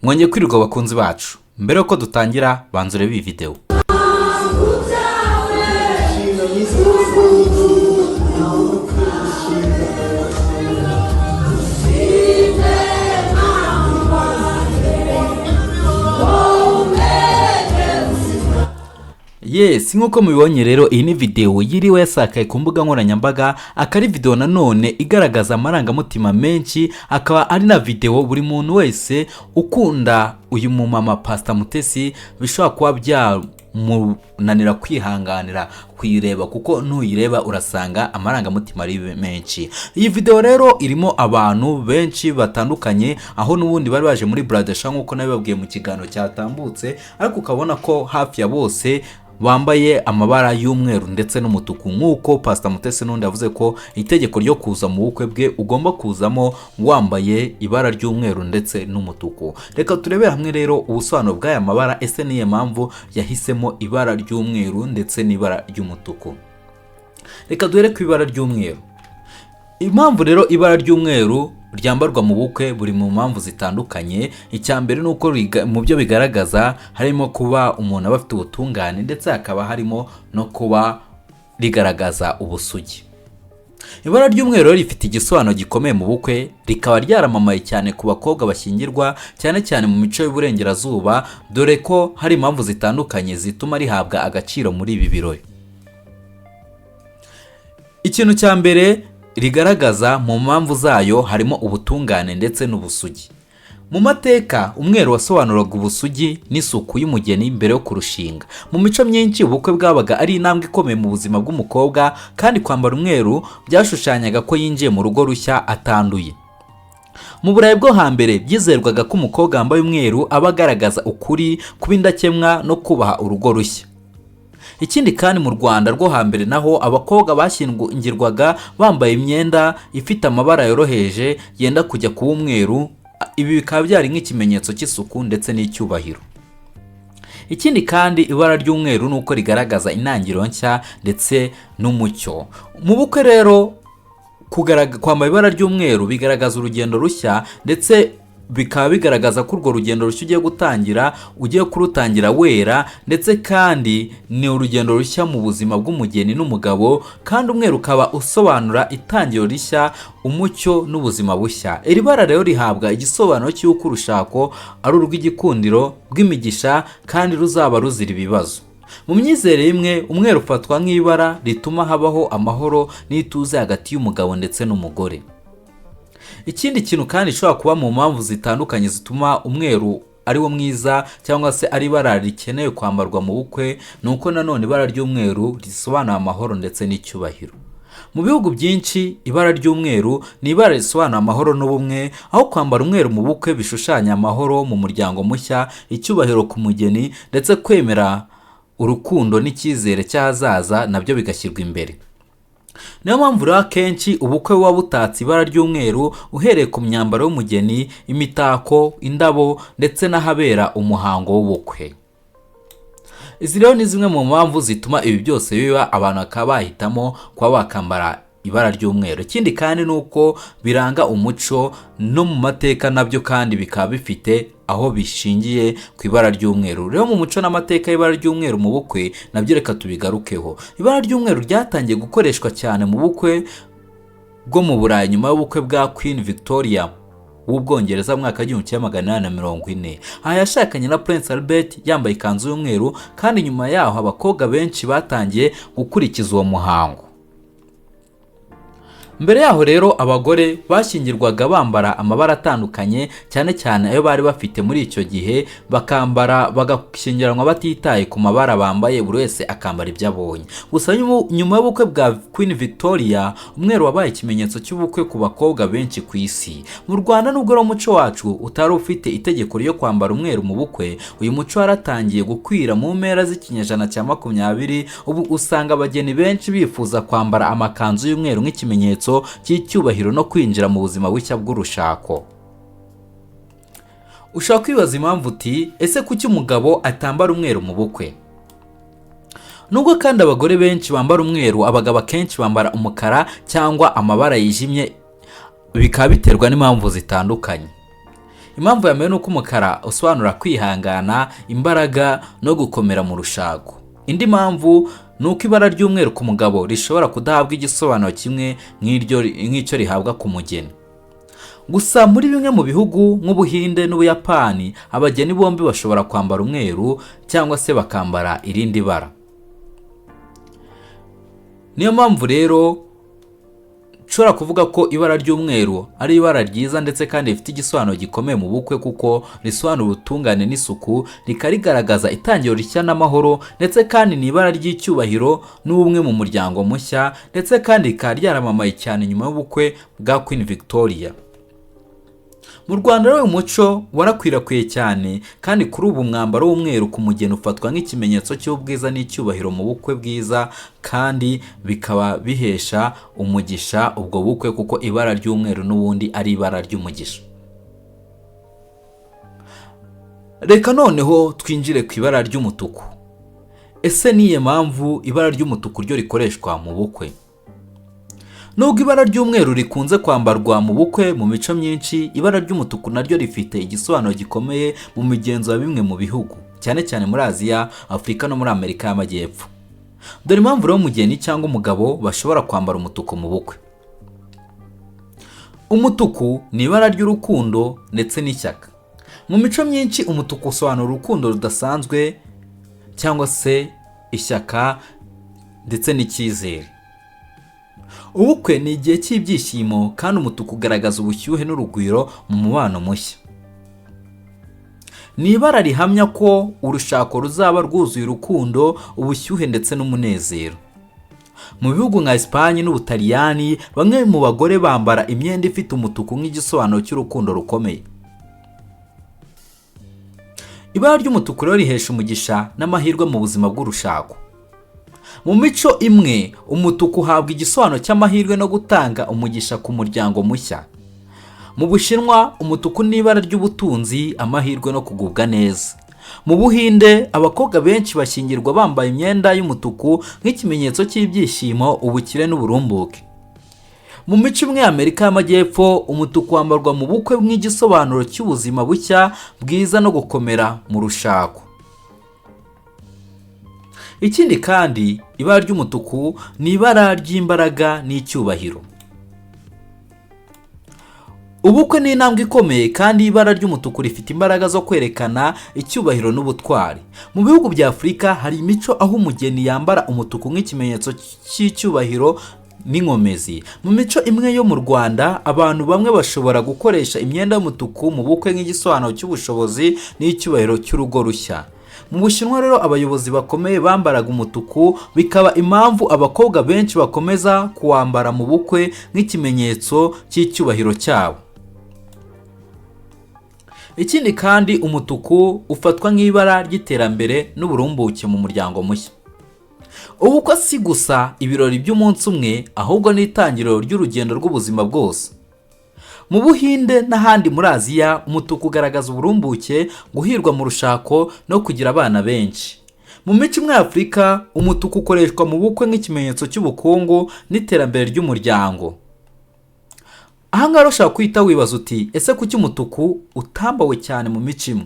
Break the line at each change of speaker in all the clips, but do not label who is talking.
Mwonye kwirirwa bakunzi bacu. Mbere yuko dutangira banza urebe iyi video. Yes, nkuko mubibonye rero iyi ni video yiriwe yasakaye ku mbuga nkoranyambaga, akari video nanone igaragaza amarangamutima menshi, akaba ari na video buri muntu wese ukunda uyu mumama Pastor Mutesi bishobora kuba byamunanira kwihanganira kuyireba, kuko ntuyireba urasanga amarangamutima ari menshi. Iyi video rero irimo abantu benshi batandukanye, aho nubundi bari baje muri Bradesha nkuko nabibabwiye mu kiganiro cyatambutse, ariko ukabona ko hafi ya bose bambaye amabara y'umweru ndetse n'umutuku, nkuko Pastor Mutesi n'undi yavuze ko itegeko ryo kuza mu bukwe bwe ugomba kuzamo wambaye ibara ry'umweru ndetse n'umutuku. Reka turebere hamwe rero ubusobanuro bw'aya mabara, ese niye mpamvu yahisemo ibara ry'umweru ndetse n'ibara ry'umutuku. Reka duhere ku ibara ry'umweru. Impamvu rero ibara ry'umweru ryambarwa mu bukwe buri mu mpamvu zitandukanye. Icyambere nuko mu byo bigaragaza harimo kuba umuntu aba afite ubutungane, ndetse hakaba harimo no kuba rigaragaza ubusugi. Ibara ry'umweru rifite igisobanuro gikomeye mu bukwe, rikaba ryaramamaye cyane ku bakobwa bashyingirwa cyane cyane mu mico y'uburengerazuba, dore ko hari impamvu zitandukanye zituma rihabwa agaciro muri ibi birori. Ikintu cya mbere rigaragaza mu mpamvu zayo harimo ubutungane ndetse n'ubusugi. Mu mateka umweru wasobanuraga ubusugi n'isuku y'umugeni mbere yo kurushinga. Mu mico myinshi ubukwe bwabaga ari intambwe ikomeye mu buzima bw'umukobwa, kandi kwambara umweru byashushanyaga ko yinjiye mu rugo rushya atanduye. Mu Burayi bwo hambere byizerwaga ko umukobwa wambaye umweru aba agaragaza ukuri, kuba indakemwa no kubaha urugo rushya. Ikindi kandi mu Rwanda rwo hambere naho abakobwa bashyingirwaga bambaye imyenda ifite amabara yoroheje yenda kujya kuba umweru. Ibi bikaba byari nk'ikimenyetso cy'isuku ndetse n'icyubahiro. Ikindi kandi ibara ry'umweru nuko rigaragaza intangiriro nshya ndetse n'umucyo. Mu bukwe rero kwambara ibara ry'umweru bigaragaza urugendo rushya, ndetse bikaba bigaragaza ko urwo rugendo rushya ugiye kurutangira wera, ndetse kandi ni urugendo rushya mu buzima bw'umugeni n'umugabo, kandi umweru ukaba usobanura itangiro rishya, umucyo n'ubuzima bushya. Iri bara rero rihabwa igisobanuro cy'uko urushako ari urw'igikundiro bw'imigisha kandi ruzaba ruzira ibibazo. Mu myizerere imwe umweru ufatwa nk'ibara rituma habaho amahoro n'ituze hagati y'umugabo ndetse n'umugore. Ikindi kintu kandi ishobora kuba mu mpamvu zitandukanye zituma umweru ari wo mwiza cyangwa se ari ibara rikenewe kwambarwa mu bukwe, nuko nanone ibara ry'umweru risobanura amahoro ndetse n'icyubahiro. Mu bihugu byinshi ibara ry'umweru ni ibara risobanura amahoro n'ubumwe, aho kwambara umweru mu bukwe bishushanya amahoro mu muryango mushya, icyubahiro ku mugeni, ndetse kwemera urukundo n'icyizere cy'ahazaza nabyo bigashyirwa imbere. Niyo mpamvu rero akenshi ubukwe buba butatse ibara ry'umweru, uhereye ku myambaro y'umugeni, imitako, indabo ndetse n'ahabera umuhango w'ubukwe. Izi rero ni zimwe mu mpamvu zituma ibi byose biba, abantu bakaba bahitamo kuba bakambara ibara ry'umweru. Ikindi kandi nuko biranga umuco no mu mateka, nabyo kandi bikaba bifite aho bishingiye ku ibara ry'umweru. Rero mu muco n'amateka y'ibara ry'umweru mu bukwe nabyo reka tubigarukeho. Ibara ry'umweru ryatangiye gukoreshwa cyane mu bukwe bwo mu Burayi nyuma y'ubukwe bwa Queen Victoria w'Ubwongereza mu mwaka w'1840. Aha yashakanye na Prince Albert yambaye ikanzu y'umweru, kandi nyuma yaho abakobwa benshi batangiye gukurikiza uwo muhango. Mbere yaho rero abagore bashyingirwaga bambara amabara atandukanye, cyane cyane ayo bari bafite muri icyo gihe, bagashyingiranwa batitaye ku mabara bambaye, buri wese akambara ibyo abonye. Gusa nyuma y'ubukwe bwa Queen Victoria umweru wabaye ikimenyetso cy'ubukwe ku bakobwa benshi ku isi. Mu Rwanda nubwo ari umuco wacu utari ufite itegeko ryo kwambara umweru mu bukwe, uyu muco waratangiye gukwira mu mpera z'ikinyejana cya 20. Ubu usanga abageni benshi bifuza kwambara amakanzu y'umweru nk'ikimenyetso cy'icyubahiro no kwinjira mu buzima bushya bw'urushako. Ushaka kwibaza impamvu uti ese kuki umugabo atambara umweru mu bukwe? Nubwo kandi abagore benshi bambara umweru, abagabo akenshi bambara umukara cyangwa amabara yijimye, bikaba biterwa n'impamvu zitandukanye. Impamvu ya mbere ni uko umukara usobanura kwihangana, imbaraga no gukomera mu rushako. Indi mpamvu ni uko ibara ry'umweru ku mugabo rishobora kudahabwa igisobanuro kimwe nk'icyo rihabwa ku mugeni. Gusa muri bimwe mu bihugu nk'Ubuhinde n'Ubuyapani, abageni bombi bashobora kwambara umweru cyangwa se bakambara irindi bara. Niyo mpamvu rero nshobora kuvuga ko ibara ry'umweru ari ibara ryiza ndetse kandi rifite igisobanuro gikomeye mu bukwe, kuko risobanura ubutungane n'isuku, rikarigaragaza itangiro rishya n'amahoro, ndetse kandi ni ibara ry'icyubahiro n'ubumwe mu muryango mushya, ndetse kandi rikaba ryaramamaye cyane nyuma y'ubukwe bwa Queen Victoria. Mu Rwanda rero uyu muco warakwirakwiye cyane, kandi kuri ubu umwambaro w'umweru ku mugeni ufatwa nk'ikimenyetso cy'ubwiza n'icyubahiro mu bukwe bwiza, kandi bikaba bihesha umugisha ubwo bukwe, kuko ibara ry'umweru n'ubundi ari ibara ry'umugisha. Reka noneho twinjire ku ibara ry'umutuku. Ese niye mpamvu ibara ry'umutuku ryo rikoreshwa mu bukwe? Nubwo ibara ry'umweru rikunze kwambarwa mu bukwe mu mico myinshi, ibara ry'umutuku naryo rifite igisobanuro gikomeye mu migenzo ya bimwe mu bihugu, cyane cyane muri Aziya, Afurika no muri Amerika y'Amajyepfo. Dore impamvu rero umugeni cyangwa umugabo bashobora kwambara umutuku mu bukwe. Umutuku ni ibara ry'urukundo ndetse n'ishyaka. Mu mico myinshi umutuku usobanura urukundo rudasanzwe cyangwa se ishyaka ndetse n'icyizere. Ubukwe ni igihe cy'ibyishimo, kandi umutuku ugaragaza ubushyuhe n'urugwiro mu mubano mushya. Ni ibara rihamya ko urushako ruzaba rwuzuye urukundo, ubushyuhe ndetse n'umunezero. Mu bihugu nka Espanye n'Ubutaliyani, bamwe mu bagore bambara imyenda ifite umutuku nk'igisobanuro cy'urukundo rukomeye. Ibara ry'umutuku rero rihesha umugisha n'amahirwe mu buzima bw'urushako. Mu mico imwe, umutuku uhabwa igisobanuro cy'amahirwe no gutanga umugisha ku muryango mushya. Mu Bushinwa, umutuku ni ibara ry'ubutunzi, amahirwe no kugubwa neza. Mu Buhinde, abakobwa benshi bashyingirwa bambaye imyenda y'umutuku nk'ikimenyetso cy'ibyishimo, ubukire n'uburumbuke. Mu mico imwe y'Amerika y'Amajyepfo, umutuku wambarwa mu bukwe nk'igisobanuro cy'ubuzima bushya, bwiza no gukomera mu rushako. Ikindi kandi, ibara ry'umutuku ni ibara ry'imbaraga n'icyubahiro. Ubukwe ni intambwe ikomeye, kandi ibara ry'umutuku rifite imbaraga zo kwerekana icyubahiro n'ubutwari. Mu bihugu bya Afurika hari imico aho umugeni yambara umutuku nk'ikimenyetso cy'icyubahiro n'inkomezi. Mu mico imwe yo mu Rwanda, abantu bamwe bashobora gukoresha imyenda y'umutuku mu bukwe nk'igisobanuro cy'ubushobozi n'icyubahiro cy'urugo rushya. Mu Bushinwa rero abayobozi bakomeye bambaraga umutuku, bikaba impamvu abakobwa benshi bakomeza kuwambara mu bukwe nk'ikimenyetso cy'icyubahiro cyabo. Ikindi kandi, umutuku ufatwa nk'ibara ry'iterambere n'uburumbuke mu muryango mushya. Ubukwe si gusa ibirori by'umunsi umwe, ahubwo ni itangiriro ry'urugendo rw'ubuzima bwose. Mu Buhinde n'ahandi muri Aziya, umutuku ugaragaza uburumbuke, guhirwa mu rushako no kugira abana benshi. Mu mico imwe y'Afurika, umutuku ukoreshwa mu bukwe nk'ikimenyetso cy'ubukungu n'iterambere ry'umuryango. Aha ngaha ushobora kwita wibaza uti, ese kuki umutuku utambawe cyane mu mico imwe?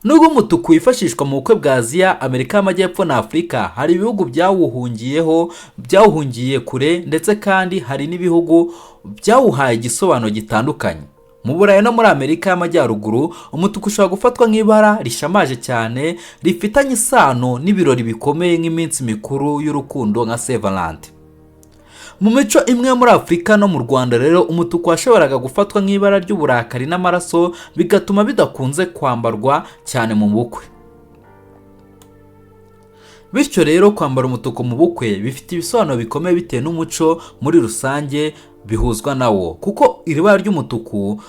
Nubwo umutuku wifashishwa mu bukwe bwa Aziya, Amerika y'Amajyepfo na Afurika, hari ibihugu byawuhungiye kure, ndetse kandi hari n'ibihugu byawuhaye igisobanuro gitandukanye. Mu Burayi no muri Amerika y'Amajyaruguru, umutuku ushobora gufatwa nk'ibara rishamaje cyane, rifitanye isano n'ibirori bikomeye nk'iminsi mikuru y'urukundo nka Saint Valentin. Mu mico imwe muri Afurika no mu Rwanda rero, umutuku washoboraga gufatwa nk'ibara ry'uburakari n'amaraso, bigatuma bidakunze kwambarwa cyane mu bukwe. Bityo rero kwambara umutuku mu bukwe bifite ibisobanuro bikomeye bitewe n'umuco muri rusange bihuzwa nawo, kuko iri bara ry'umutuku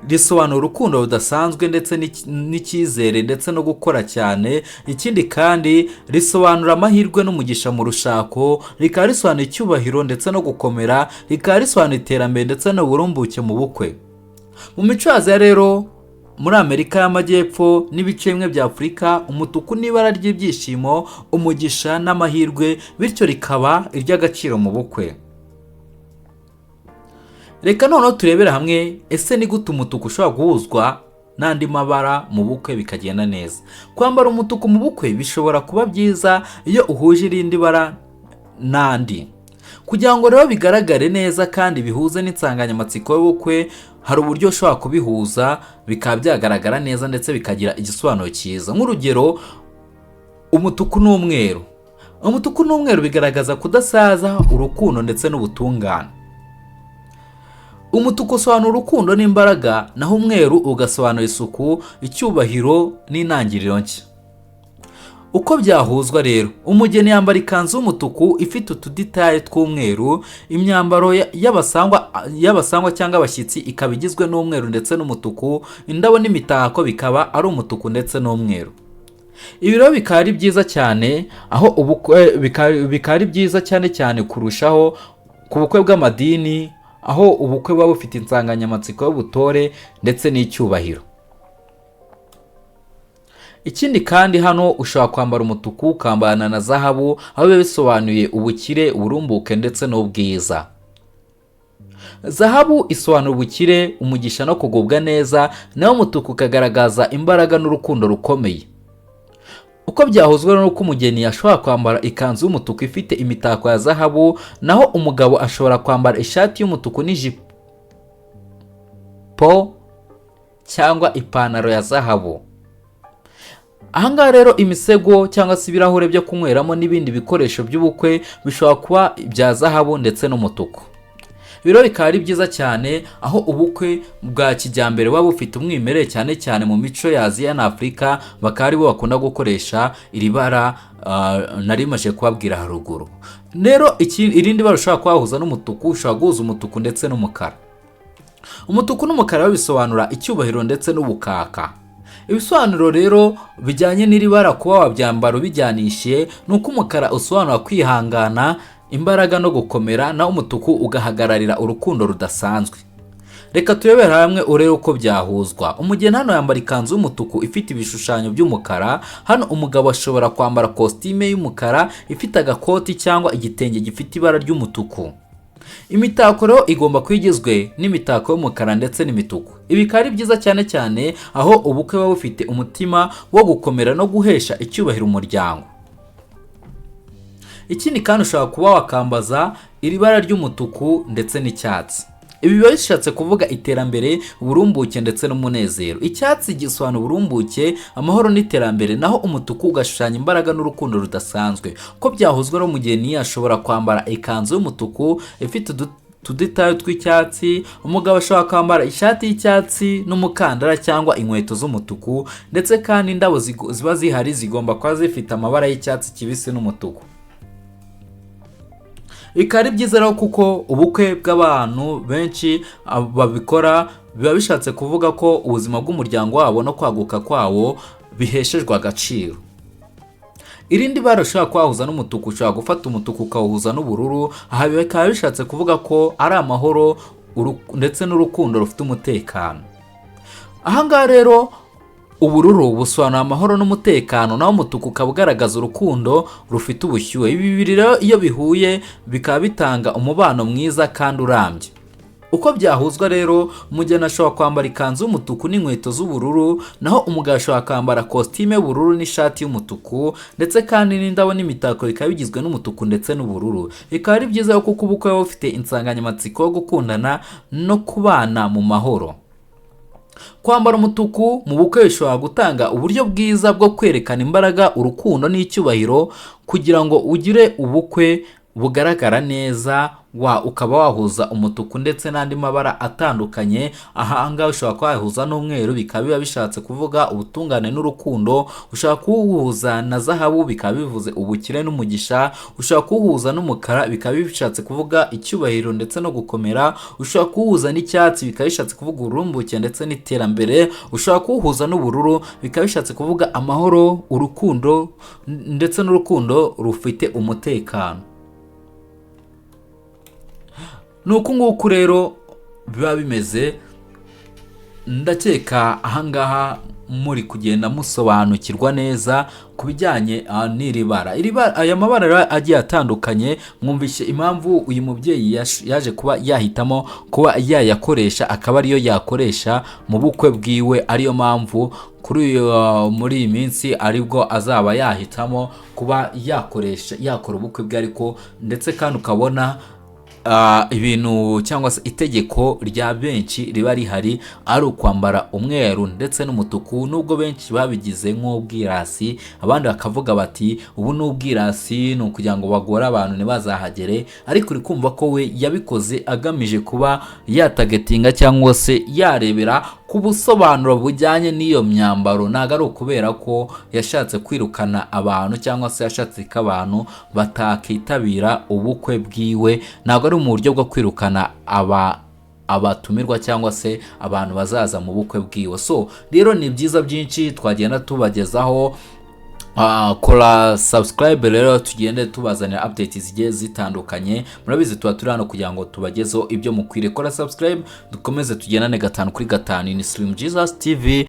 risobanura urukundo rudasanzwe ndetse n'icyizere ndetse no gukora cyane. Ikindi kandi risobanura amahirwe n'umugisha mu rushako, rikaba risobanura icyubahiro ndetse no gukomera, rikaba risobanura iterambere ndetse n'uburumbuke mu bukwe. Mu mico y'Aziya rero, muri Amerika y'Amajyepfo n'ibice bimwe bya Afurika, umutuku ni ibara ry'ibyishimo, umugisha n'amahirwe, bityo rikaba iry'agaciro mu bukwe. reka noneho turebera hamwe ese ni gute umutuku ushobora guhuzwa n'andi mabara mu bukwe bikagenda neza. Kwambara umutuku mu bukwe bishobora kuba byiza iyo uhuje irindi bara n'andi. Kugira ngo rero bigaragare neza kandi bihuze n'insanganyamatsiko y'ubukwe, hari uburyo ushobora kubihuza bikaba byagaragara neza ndetse bikagira igisobanuro cyiza. Nk'urugero, umutuku n'umweru. Umutuku n'umweru bigaragaza kudasaza, urukundo ndetse n'ubutungane. Umutuku usobanura urukundo n'imbaraga, naho umweru ugasobanura isuku, icyubahiro n'intangiriro nshya. Uko byahuzwa rero, umugeni yambara ikanzu y'umutuku ifite utudetaye tw'umweru, imyambaro y'abasangwa cyangwa abashyitsi ikaba igizwe n'umweru ndetse n'umutuku, indabo n'imitako bikaba ari umutuku ndetse n'umweru. Ibi rero bikaba ari byiza cyane, aho ubukwe bikaba ari byiza cyane kurushaho ku bukwe bw'amadini, aho ubukwe buba bufite insanganyamatsiko y'ubutore ndetse n'icyubahiro. Ikindi kandi hano ushobora kwambara umutuku ukambarana na zahabu, aho biba bisobanuye ubukire, uburumbuke ndetse n'ubwiza. Zahabu isobanura ubukire, umugisha no kugubwa neza, naho umutuku ukagaragaza imbaraga n'urukundo rukomeye. Uko byahuzwa n'uko umugeni ashobora kwambara ikanzu y'umutuku ifite imitako ya zahabu, naho umugabo ashobora kwambara ishati y'umutuku n'ijipo cyangwa ipantaro ya zahabu. Ahangaha rero imisego cyangwa se ibirahure byo kunyweramo n'ibindi bikoresho by'ubukwe bishobora kuba ibya zahabu ndetse n'umutuku. Biro bikaba ari byiza cyane, aho ubukwe bwa kijyambere buba bufite umwimerere cyane mu mico ya Aziya na Afurika, bakaba ari bo bakunda gukoresha iri bara narimaje kubabwira haruguru. Rero irindi bara ushobora kuhahuza n'umutuku, ushobora guhuza umutuku ndetse n'umukara. Umutuku n'umukara bisobanura icyubahiro ndetse n'ubukaka. Ibisobanuro rero bijyanye n'iri bara kuba wabyambara bijyanishiye, nuko umukara usobanura kwihangana, imbaraga no gukomera, naho umutuku ugahagararira urukundo rudasanzwe. Reka turebere hamwe urebe uko byahuzwa. Umugeni hano yambara ikanzu y'umutuku ifite ibishushanyo by'umukara. Hano umugabo ashobora kwambara kositime y'umukara ifite agakoti cyangwa igitenge gifite ibara ry'umutuku. Imitako rero igomba kuba igizwe n'imitako y'umukara ndetse n'imituku. Ibi bikaba ari byiza cyane aho ubukwe buba bufite umutima wo gukomera no guhesha icyubahiro umuryango. Ikindi kandi ushobora kuba wakambaza iri bara ry'umutuku ndetse n'icyatsi. Ibi biba bishatse kuvuga iterambere, uburumbuke ndetse n'umunezero. Icyatsi gisobanura uburumbuke, amahoro n'iterambere, naho umutuku ugashushanya imbaraga n'urukundo rudasanzwe. Ko byahuzwa n'umugeni ashobora kwambara ikanzu y'umutuku ifite udutaye tw'icyatsi, umugabo ashobora kwambara ishati y'icyatsi n'umukandara cyangwa inkweto z'umutuku, ndetse kandi indabo ziba zihari zigomba kuba zifite amabara y'icyatsi kibisi n'umutuku. Bikaba ari byiza rero kuko ubukwe bw'abantu benshi babikora biba bishatse kuvuga ko ubuzima bw'umuryango wabo no kwaguka kwawo biheshejwe agaciro. Irindi bara ushobora kwahuza n'umutuku, ushobora gufata umutuku ukawuhuza n'ubururu. Aha bikaba bishatse kuvuga ko ari amahoro ndetse n'urukundo rufite umutekano. Ahangaha rero ubururu busobanura amahoro n'umutekano, naho umutuku ukaba ugaragaza urukundo rufite ubushyuhe. Ibi bibiri rero iyo bihuye bikaba bitanga umubano mwiza kandi urambye. Uko byahuzwa rero, umugeni ashobora kwambara ikanzu y'umutuku n'inkweto z'ubururu, naho umugabo ashobora kwambara kositime y'ubururu n'ishati y'umutuku, ndetse kandi n'indabo n'imitako bikaba bigizwe n'umutuku ndetse n'ubururu. Bikaba ari byiza kuko ubukwe buba bufite insanganyamatsiko yo gukundana no kubana mu mahoro. Kwambara umutuku mu bukwe bishobora gutanga uburyo bwiza bwo kwerekana imbaraga, urukundo n'icyubahiro, kugira ngo ugire ubukwe bugaragara neza, ukaba wahuza umutuku ndetse n'andi mabara atandukanye. Ahangaha ushobora kwahuza n'umweru, bikaba biba bishatse kuvuga ubutungane n'urukundo. Ushobora kuwuhuza na zahabu, bikaba bivuze ubukire n'umugisha. Ushobora kuwuhuza n'umukara, bikaba bishatse kuvuga icyubahiro ndetse no gukomera. Ushobora kuwuhuza n'icyatsi, bikaba bishatse kuvuga urumbuke ndetse n'iterambere. Ushobora kuwuhuza n'ubururu, bikaba bishatse kuvuga amahoro, urukundo ndetse n'urukundo rufite umutekano. Nuko rero biba bimeze. Ndakeka ahangaha muri kugenda musobanukirwa neza ku bijyanye n'iri bara. Aya mabara agiye atandukanye, mwumvishe impamvu uyu mubyeyi yaje kuba yahitamo kuba yayakoresha, akaba ariyo yakoresha mu bukwe bwiwe, ariyo mpamvu muri iyi minsi aribwo azaba yahitamo kuba yakora ubukwe bwe. Ariko ndetse kandi ukabona ibintu cyangwa se itegeko rya benshi riba rihari ari ukwambara umweru ndetse n'umutuku, nubwo benshi babigize nk'ubwirasi, abandi bakavuga bati ubu ni ubwirasi, ni ukugira ngo bagore abantu ntibazahagere. Ariko uri kumva ko we yabikoze agamije kuba yatagetinga cyangwa se yarebera ku busobanuro bujyanye n'iyo myambaro, ntabwo ari ukubera ko yashatse kwirukana abantu cyangwa se yashatse ko abantu batakitabira ubukwe bwiwe, ntabwo ari mu buryo bwo kwirukana abatumirwa cyangwa se abantu bazaza mu bukwe bwiwe. So rero ni byiza byinshi twagenda tubagezaho. Kora subscribe rero tugende tubazanira updates zigiye zitandukanye. Murabizi tuba turi hano kugira ngo tubagezeho ibyo mukwiriye. Kora subscribe dukomeze tugendane 5 kuri 5. Ni Slim Jesus TV.